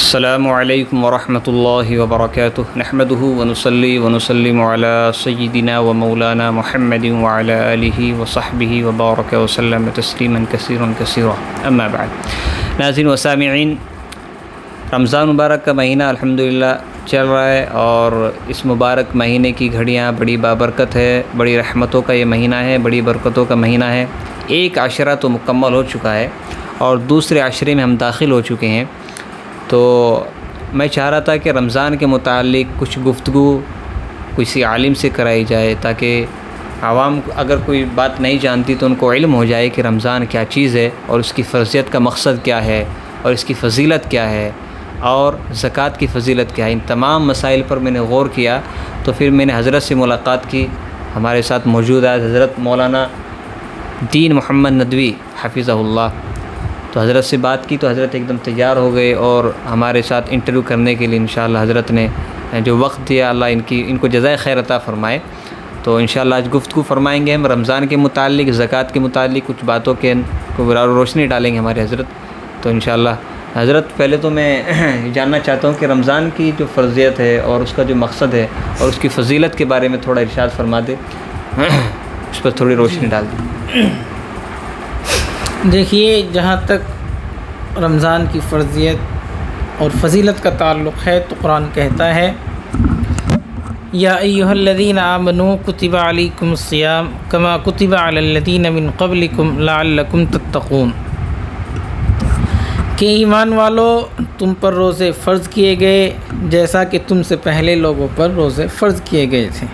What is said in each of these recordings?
السلام علیکم ورحمۃ اللہ وبرکاتہ نحمدہ ونصلی ونسلم علی سیدنا و مولانا محمد وعلی آلہ وصحبہ وبارک وسلم تسلیما کثیرا کثیرا اما بعد۔ ناظرین و سامعین، رمضان مبارک کا مہینہ الحمدللہ چل رہا ہے، اور اس مبارک مہینے کی گھڑیاں بڑی بابرکت ہے، بڑی رحمتوں کا یہ مہینہ ہے، بڑی برکتوں کا مہینہ ہے۔ ایک عشرہ تو مکمل ہو چکا ہے اور دوسرے عشرے میں ہم داخل ہو چکے ہیں، تو میں چاہ رہا تھا کہ رمضان کے متعلق کچھ گفتگو کسی عالم سے کرائی جائے، تاکہ عوام اگر کوئی بات نہیں جانتی تو ان کو علم ہو جائے کہ رمضان کیا چیز ہے، اور اس کی فرضیت کا مقصد کیا ہے، اور اس کی فضیلت کیا ہے، اور زکوٰۃ کی فضیلت کیا ہے۔ ان تمام مسائل پر میں نے غور کیا، تو پھر میں نے حضرت سے ملاقات کی۔ ہمارے ساتھ موجود ہے حضرت مولانا دین محمد ندوی حفظہ اللہ۔ تو حضرت سے بات کی تو حضرت ایک دم تیار ہو گئے، اور ہمارے ساتھ انٹرویو کرنے کے لیے انشاءاللہ حضرت نے جو وقت دیا، اللہ ان کو جزائے خیر عطا فرمائے۔ تو انشاءاللہ آج گفتگو فرمائیں گے ہم رمضان کے متعلق، زکوٰۃ کے متعلق کچھ باتوں کے کو روشنی ڈالیں گے ہمارے حضرت۔ تو انشاءاللہ حضرت، پہلے تو میں جاننا چاہتا ہوں کہ رمضان کی جو فرضیت ہے اور اس کا جو مقصد ہے اور اس کی فضیلت کے بارے میں تھوڑا ارشاد فرما دے، اس پر تھوڑی روشنی ڈال دیں۔ دیکھیے، جہاں تک رمضان کی فرضیت اور فضیلت کا تعلق ہے تو قرآن کہتا ہے یا ایھا الذین آمنوا کتب علیکم الصیام کما کتب علی الذین من قبلکم لعلکم تتقون، کہ ایمان والو، تم پر روزے فرض کیے گئے جیسا کہ تم سے پہلے لوگوں پر روزے فرض کیے گئے تھے۔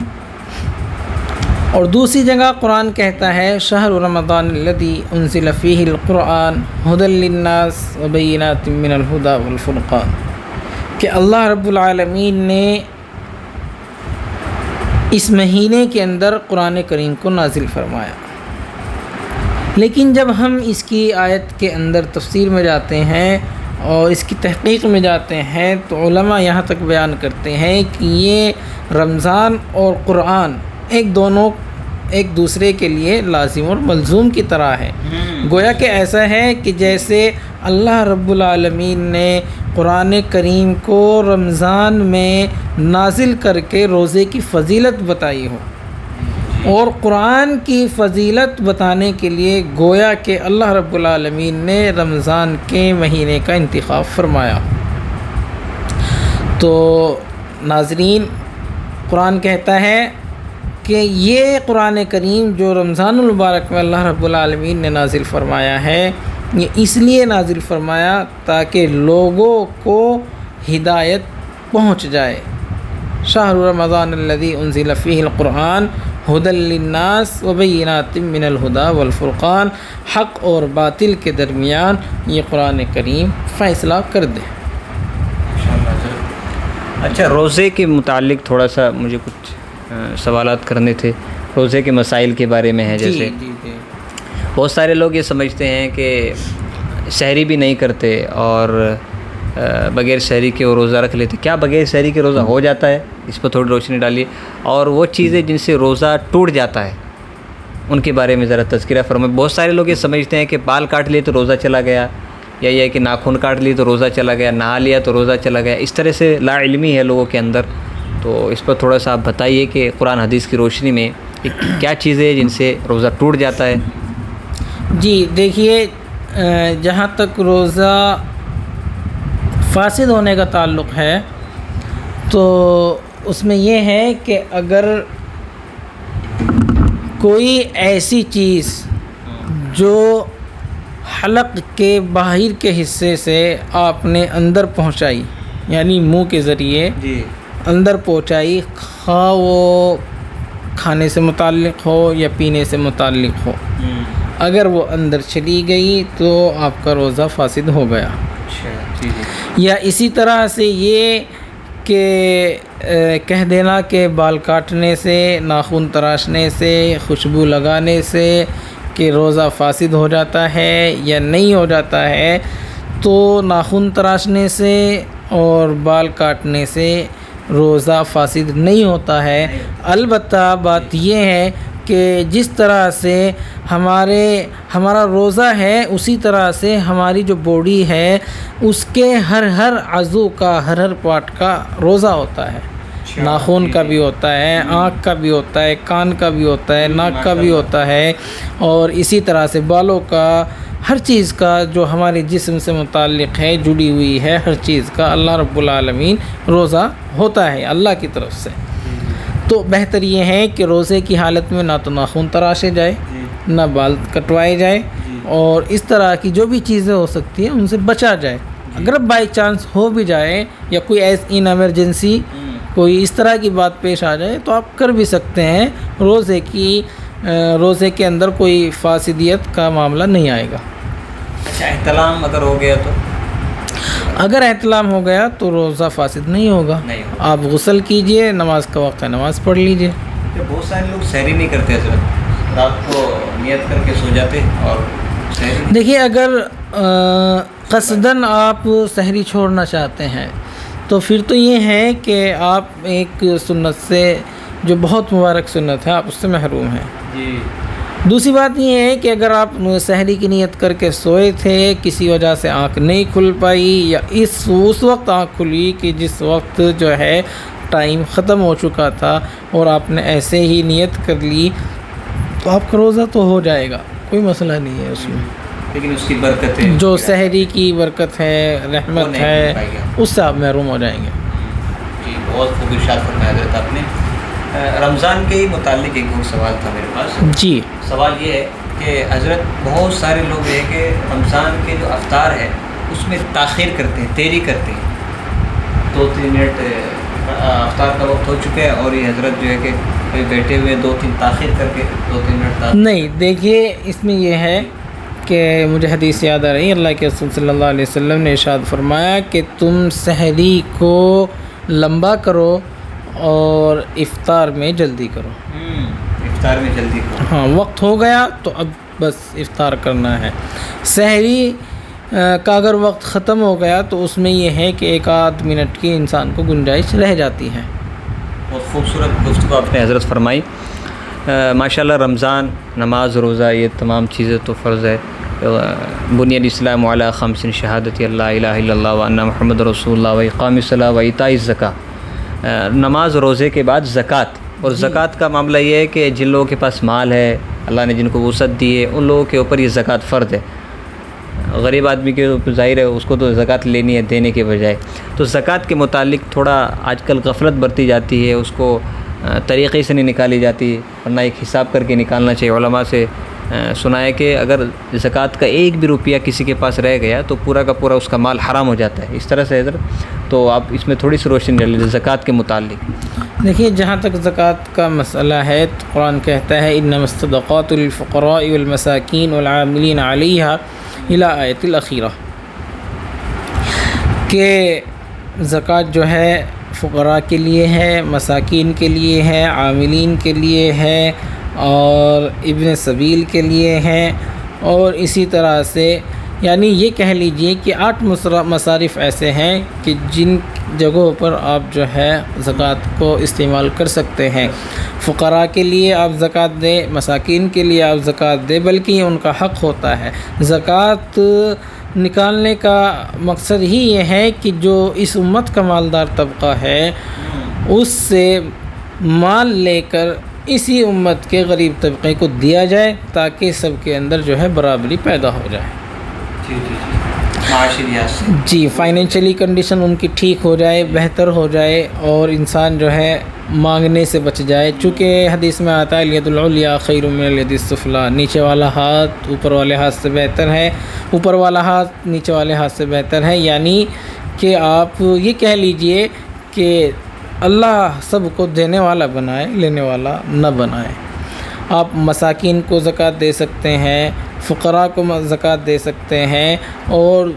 اور دوسری جگہ قرآن کہتا ہے شہر رمضان الذی انزل فیہ القرآن ھدی للناس وبینات من الھدی والفرقان، کہ اللہ رب العالمین نے اس مہینے کے اندر قرآن کریم کو نازل فرمایا۔ لیکن جب ہم اس کی آیت کے اندر تفسیر میں جاتے ہیں اور اس کی تحقیق میں جاتے ہیں تو علماء یہاں تک بیان کرتے ہیں کہ یہ رمضان اور قرآن دونوں ایک دوسرے کے لیے لازم اور ملزوم کی طرح ہے۔ گویا کہ ایسا ہے کہ جیسے اللہ رب العالمین نے قرآن کریم کو رمضان میں نازل کر کے روزے کی فضیلت بتائی ہو، اور قرآن کی فضیلت بتانے کے لیے گویا کہ اللہ رب العالمین نے رمضان کے مہینے کا انتخاب فرمایا۔ تو ناظرین، قرآن کہتا ہے کہ یہ قرآن کریم جو رمضان المبارک میں اللہ رب العالمین نے نازل فرمایا ہے، یہ اس لیے نازل فرمایا تاکہ لوگوں کو ہدایت پہنچ جائے۔ شہر رمضان الذی انزل فیہ القرآن ھدی للناس وبینات من الھدی والفرقان، حق اور باطل کے درمیان یہ قرآن کریم فیصلہ کر دے۔ اچھا، روزے کے متعلق تھوڑا سا مجھے کچھ سوالات کرنے تھے۔ روزے کے مسائل کے بارے میں ہے، جیسے بہت سارے لوگ یہ سمجھتے ہیں کہ سحری بھی نہیں کرتے اور بغیر سحری کے وہ روزہ رکھ لیتے۔ کیا بغیر سحری کے روزہ ہو جاتا ہے؟ اس پر تھوڑی روشنی ڈالیے۔ اور وہ چیزیں جن سے روزہ ٹوٹ جاتا ہے ان کے بارے میں ذرا تذکرہ فرمائیں۔ بہت سارے لوگ یہ سمجھتے ہیں کہ بال کاٹ لیے تو روزہ چلا گیا، یا یہ کہ ناخن کاٹ لیے تو روزہ چلا گیا، نہا لیا تو روزہ چلا گیا۔ اس طرح سے لا علمی ہے لوگوں کے اندر، تو اس پر تھوڑا سا آپ بتائیے کہ قرآن حدیث کی روشنی میں کیا چیزیں ہیں جن سے روزہ ٹوٹ جاتا ہے؟ جی دیکھیے، جہاں تک روزہ فاسد ہونے کا تعلق ہے تو اس میں یہ ہے کہ اگر کوئی ایسی چیز جو حلق کے باہر کے حصے سے آپ نے اندر پہنچائی، یعنی منہ کے ذریعے اندر پہنچائی، خواہ وہ کھانے سے متعلق ہو یا پینے سے متعلق ہو، اگر وہ اندر چلی گئی تو آپ کا روزہ فاسد ہو گیا۔ یا اسی طرح سے یہ کہ کہہ دینا کہ بال کاٹنے سے، ناخن تراشنے سے، خوشبو لگانے سے کہ روزہ فاسد ہو جاتا ہے یا نہیں ہو جاتا ہے، تو ناخن تراشنے سے اور بال کاٹنے سے روزہ فاسد نہیں ہوتا ہے۔ البتہ بات یہ ہے کہ جس طرح سے ہمارا روزہ ہے، اسی طرح سے ہماری جو باڈی ہے اس کے ہر عضو کا، ہر پارٹ کا روزہ ہوتا ہے۔ ناخن کا بھی ہوتا ہے، آنکھ کا بھی ہوتا ہے، کان کا بھی ہوتا ہے، ناک کا بھی ہوتا ہے، اور اسی طرح سے بالوں کا، ہر چیز کا جو ہمارے جسم سے متعلق ہے، جڑی ہوئی ہے ہر چیز کا اللہ رب العالمین روزہ ہوتا ہے اللہ کی طرف سے۔ تو بہتر یہ ہے کہ روزے کی حالت میں نہ تو ناخن تراشے جائے، نہ بال کٹوائے جائے، اور اس طرح کی جو بھی چیزیں ہو سکتی ہیں ان سے بچا جائے۔ اگر بائی چانس ہو بھی جائے یا کوئی ان ایمرجنسی کوئی اس طرح کی بات پیش آ جائے تو آپ کر بھی سکتے ہیں، روزے کے اندر کوئی فاسدیت کا معاملہ نہیں آئے گا۔ اچھا، احتلام اگر ہو گیا تو؟ اگر احتلام ہو گیا تو روزہ فاسد نہیں ہوگا، آپ غسل کیجئے، نماز کا وقت ہے نماز پڑھ لیجئے۔ بہت سارے لوگ سحری نہیں کرتے حضرت، رات کو نیت کر کے سو جاتے اور سحری۔ دیکھیے، اگر قصداً آپ سحری چھوڑنا چاہتے ہیں تو پھر تو یہ ہے کہ آپ ایک سنت سے جو بہت مبارک سنت ہے آپ اس سے محروم ہیں۔ جی۔ دوسری بات یہ ہے کہ اگر آپ سحری کی نیت کر کے سوئے تھے، کسی وجہ سے آنکھ نہیں کھل پائی، یا اس وقت آنکھ کھلی کہ جس وقت جو ہے ٹائم ختم ہو چکا تھا اور آپ نے ایسے ہی نیت کر لی، تو آپ کا روزہ تو ہو جائے گا، کوئی مسئلہ نہیں ہے اس میں، لیکن اس کی برکت ہے، جو سحری کی برکت ہے، رحمت ہے، اس سے آپ محروم ہو جائیں گے۔ جی، بہت خوب ارشاد فرمایا حضرت آپ نے۔ رمضان کے ہی متعلق ایک اور سوال تھا میرے پاس۔ جی، سوال یہ ہے کہ حضرت بہت سارے لوگ یہ کہ رمضان کے جو افطار ہے اس میں تاخیر کرتے ہیں، دیری کرتے ہیں، 2-3 منٹ افطار کا وقت ہو چکا ہے اور یہ حضرت جو ہے کہ بیٹھے ہوئے 2-3 تاخیر کر کے 2-3 منٹ تاخیر۔ نہیں، دیکھیے اس میں یہ ہے کہ مجھے حدیث یاد آ رہی ہے، اللہ کے رسول صلی اللہ علیہ وسلم نے ارشاد فرمایا کہ تم سحری کو لمبا کرو اور افطار میں جلدی کرو۔ افطار میں جلدی کرو، ہاں، وقت ہو گیا تو اب بس افطار کرنا ہے۔ سحری کا اگر وقت ختم ہو گیا تو اس میں یہ ہے کہ 1-8 منٹ کی انسان کو گنجائش رہ جاتی ہے۔ بہت خوبصورت گفتگو آپ نے حضرت فرمائی۔ ماشاءاللہ، رمضان، نماز، روزہ، یہ تمام چیزیں تو فرض ہے۔ بنی الاسلام علی 5 شہادت اللہ الہ الا اللہ و ان محمد رسول اللہ و اقام الصلاۃ و ایتاء الزکوٰۃ۔ نماز، روزے کے بعد زکوٰۃ، اور زکوٰۃ کا معاملہ یہ ہے کہ جن لوگوں کے پاس مال ہے، اللہ نے جن کو وسعت دی ہے، ان لوگوں کے اوپر یہ زکوٰۃ فرض ہے۔ غریب آدمی کے اوپر ظاہر ہے اس کو تو زکوٰۃ لینی ہے دینے کے بجائے۔ تو زکوٰۃ کے متعلق تھوڑا آج کل غفلت برتی جاتی ہے، اس کو طریقے سے نہیں نکالی جاتی، ورنہ ایک حساب کر کے نکالنا چاہیے۔ علماء سے سنا ہے کہ اگر زکوٰۃ کا 1 بھی روپیہ کسی کے پاس رہ گیا تو پورا کا پورا اس کا مال حرام ہو جاتا ہے، اس طرح سے حضرت۔ تو آپ اس میں تھوڑی سی روشنی ڈال لیجیے زکوٰۃ کے متعلق۔ دیکھیے، جہاں تک زکوٰۃ کا مسئلہ ہے تو قرآن کہتا ہے انما الصدقات للفقراء والمساکین والعاملین علیہا الی آیۃ الاخیرہ، کہ زکوٰۃ جو ہے فقراء کے لیے ہے، مساکین کے لیے ہے، عاملین کے لیے ہے، اور ابن سبیل کے لیے ہے، اور اسی طرح سے یعنی یہ کہہ لیجئے کہ 8 مصارف ایسے ہیں کہ جن جگہوں پر آپ جو ہے زکوٰۃ کو استعمال کر سکتے ہیں۔ فقراء کے لیے آپ زکوٰۃ دیں، مساکین کے لیے آپ زکوٰۃ دیں، بلکہ یہ ان کا حق ہوتا ہے۔ زکوٰۃ نکالنے کا مقصد ہی یہ ہے کہ جو اس امت کا مالدار طبقہ ہے اس سے مال لے کر اسی امت کے غریب طبقے کو دیا جائے، تاکہ سب کے اندر جو ہے برابری پیدا ہو جائے۔ جی، فائنینشلی کنڈیشن ان کی ٹھیک ہو جائے، بہتر ہو جائے، اور انسان جو ہے مانگنے سے بچ جائے، چونکہ حدیث میں آتا ہے الید العلیٰ خیر من الید السفلیٰ، نیچے والا ہاتھ اوپر والے ہاتھ سے بہتر ہے، اوپر والا ہاتھ نیچے والے ہاتھ سے بہتر ہے۔ یعنی کہ آپ یہ کہہ لیجئے کہ اللہ سب کو دینے والا بنائے، لینے والا نہ بنائے۔ آپ مساکین کو زکوٰۃ دے سکتے ہیں، فقراء کو زکوٰۃ دے سکتے ہیں، اور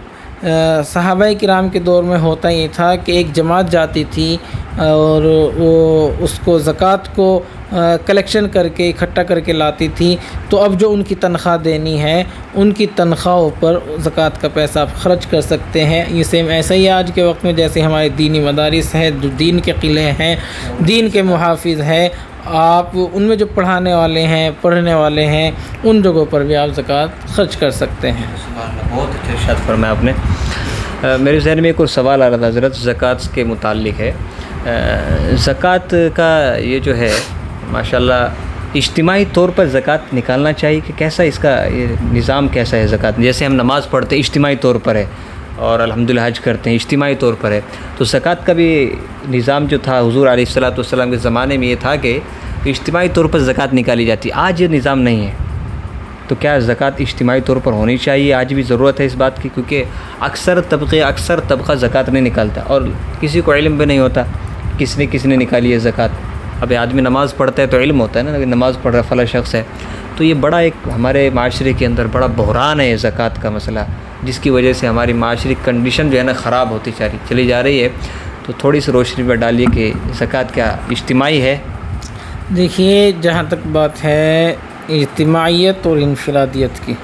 صحابہ کرام کے دور میں ہوتا یہ تھا کہ ایک جماعت جاتی تھی اور وہ اس کو زکوٰۃ کو کلیکشن کر کے اکٹھا کر کے لاتی تھی، تو اب جو ان کی تنخواہ دینی ہے ان کی تنخواہوں پر زکوٰۃ کا پیسہ آپ خرچ کر سکتے ہیں۔ یہ سیم ایسا ہی آج کے وقت میں جیسے ہمارے دینی مدارس ہیں، جو دین کے قلعے ہیں، دین کے محافظ ہیں، آپ ان میں جو پڑھانے والے ہیں، پڑھنے والے ہیں، ان جگہوں پر بھی آپ زکوٰۃ خرچ کر سکتے ہیں۔ بہت اچھا ارشاد فرمایا آپ نے۔ میرے ذہن میں ایک اور سوال آ رہا تھا حضرت، زکوٰۃ کے متعلق ہے۔ زکوٰۃ کا یہ جو ہے ماشاءاللہ اجتماعی طور پر زکوٰۃ نکالنا چاہیے کہ کیسا اس کا یہ نظام کیسا ہے زکوٰۃ؟ جیسے ہم نماز پڑھتے ہیں اجتماعی طور پر ہے، اور الحمدللہ حج کرتے ہیں اجتماعی طور پر ہے، تو زکوٰۃ کا بھی نظام جو تھا حضور علیہ الصلاۃ والسلام کے زمانے میں یہ تھا کہ اجتماعی طور پر زکوٰۃ نکالی جاتی۔ آج یہ نظام نہیں ہے، تو کیا زکوٰۃ اجتماعی طور پر ہونی چاہیے؟ آج بھی ضرورت ہے اس بات کی، کیونکہ اکثر طبقہ زکوٰۃ نہیں نکالتا، اور کسی کو علم بھی نہیں ہوتا کس نے نکالی ہے زکوٰۃ۔ اب آدمی نماز پڑھتا ہے تو علم ہوتا ہے نا، نماز پڑھ رہا فلاں شخص ہے، تو یہ بڑا ایک ہمارے معاشرے کے اندر بڑا بحران ہے زکوٰۃ کا مسئلہ، جس کی وجہ سے ہماری معاشرے کی کنڈیشن جو ہے نا خراب ہوتی چلی جا رہی ہے۔ تو تھوڑی سی روشنی پر ڈالیے کہ زکوٰۃ کیا اجتماعی ہے؟ دیکھیے، جہاں تک بات ہے اجتماعیت اور انفرادیت کی،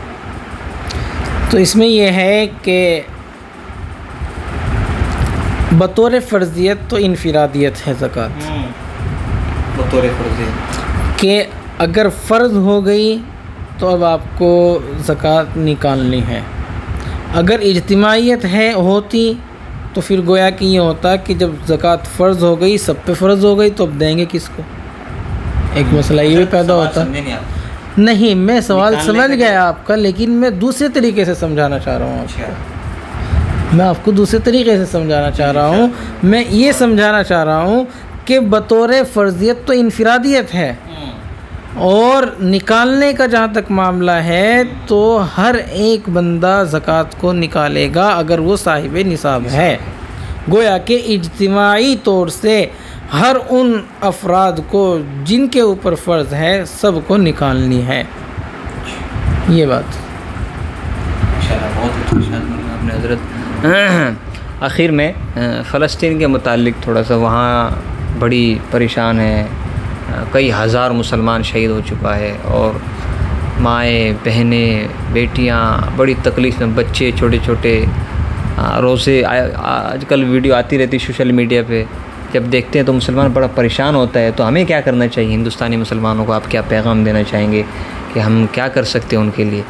تو اس میں یہ ہے کہ بطور فرضیت تو انفرادیت ہے زکوٰۃ، بطور فرضیت کہ اگر فرض ہو گئی تو اب آپ کو زکوٰۃ نکالنی ہے۔ اگر اجتماعیت ہوتی تو پھر گویا کہ یہ ہوتا کہ جب زکوٰۃ فرض ہو گئی، سب پہ فرض ہو گئی، تو اب دیں گے کس کو؟ ایک مسئلہ یہ بھی پیدا ہوتا۔ نہیں، میں سوال سمجھ گیا آپ کا، لیکن میں دوسرے طریقے سے سمجھانا چاہ رہا ہوں آپ کو۔ میں آپ کو دوسرے طریقے سے سمجھانا چاہ رہا ہوں۔ میں یہ سمجھانا چاہ رہا ہوں کہ بطور فرضیت تو انفرادیت ہے، اور نکالنے کا جہاں تک معاملہ ہے تو ہر ایک بندہ زکوٰۃ کو نکالے گا اگر وہ صاحب نصاب ہے۔ گویا کہ اجتماعی طور سے ہر ان افراد کو جن کے اوپر فرض ہے سب کو نکالنی ہے، یہ بات۔ بہت اچھا آپ نے حضرت۔ آخر میں فلسطین کے متعلق تھوڑا سا، وہاں بڑی پریشان ہے، کئی ہزار مسلمان شہید ہو چکا ہے، اور مائیں، بہنیں، بیٹیاں بڑی تکلیف میں، بچے چھوٹے چھوٹے روزے، آج کل ویڈیو آتی رہتی سوشل میڈیا پہ، جب دیکھتے ہیں تو مسلمان بڑا پریشان ہوتا ہے۔ تو ہمیں کیا کرنا چاہیے ہندوستانی مسلمانوں کو؟ آپ کیا پیغام دینا چاہیں گے کہ ہم کیا کر سکتے ہیں ان کے لیے؟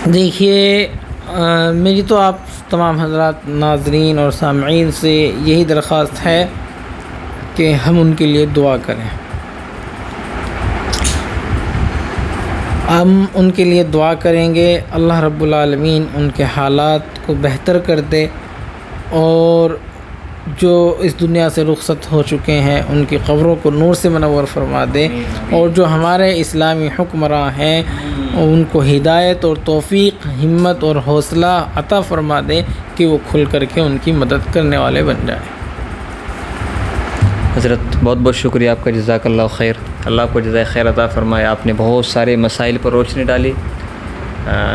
دیکھیے، میری تو آپ تمام حضرات ناظرین اور سامعین سے یہی درخواست ہے کہ ہم ان کے لیے دعا کریں۔ ہم ان کے لیے دعا کریں گے، اللہ رب العالمین ان کے حالات کو بہتر کر دے، اور جو اس دنیا سے رخصت ہو چکے ہیں ان کی قبروں کو نور سے منور فرما دے، اور جو ہمارے اسلامی حکمراں ہیں ان کو ہدایت اور توفیق، ہمت اور حوصلہ عطا فرما دے کہ وہ کھل کر کے ان کی مدد کرنے والے بن جائیں۔ حضرت بہت بہت شکریہ آپ کا، جزاک اللہ خیر، اللہ آپ کو جزائے خیر عطا فرمائے۔ آپ نے بہت سارے مسائل پر روشنی ڈالی۔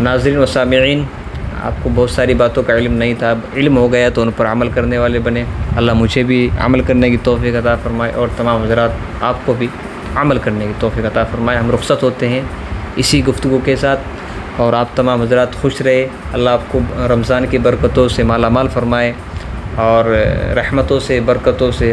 ناظرین و سامعین، آپ کو بہت ساری باتوں کا علم نہیں تھا، اب علم ہو گیا تو ان پر عمل کرنے والے بنے۔ اللہ مجھے بھی عمل کرنے کی توفیق عطا فرمائے، اور تمام حضرات آپ کو بھی عمل کرنے کی توفیق عطا فرمائے۔ ہم رخصت ہوتے ہیں اسی گفتگو کے ساتھ، اور آپ تمام حضرات خوش رہے، اللہ آپ کو رمضان کی برکتوں سے مالا مال فرمائے، اور رحمتوں سے، برکتوں سے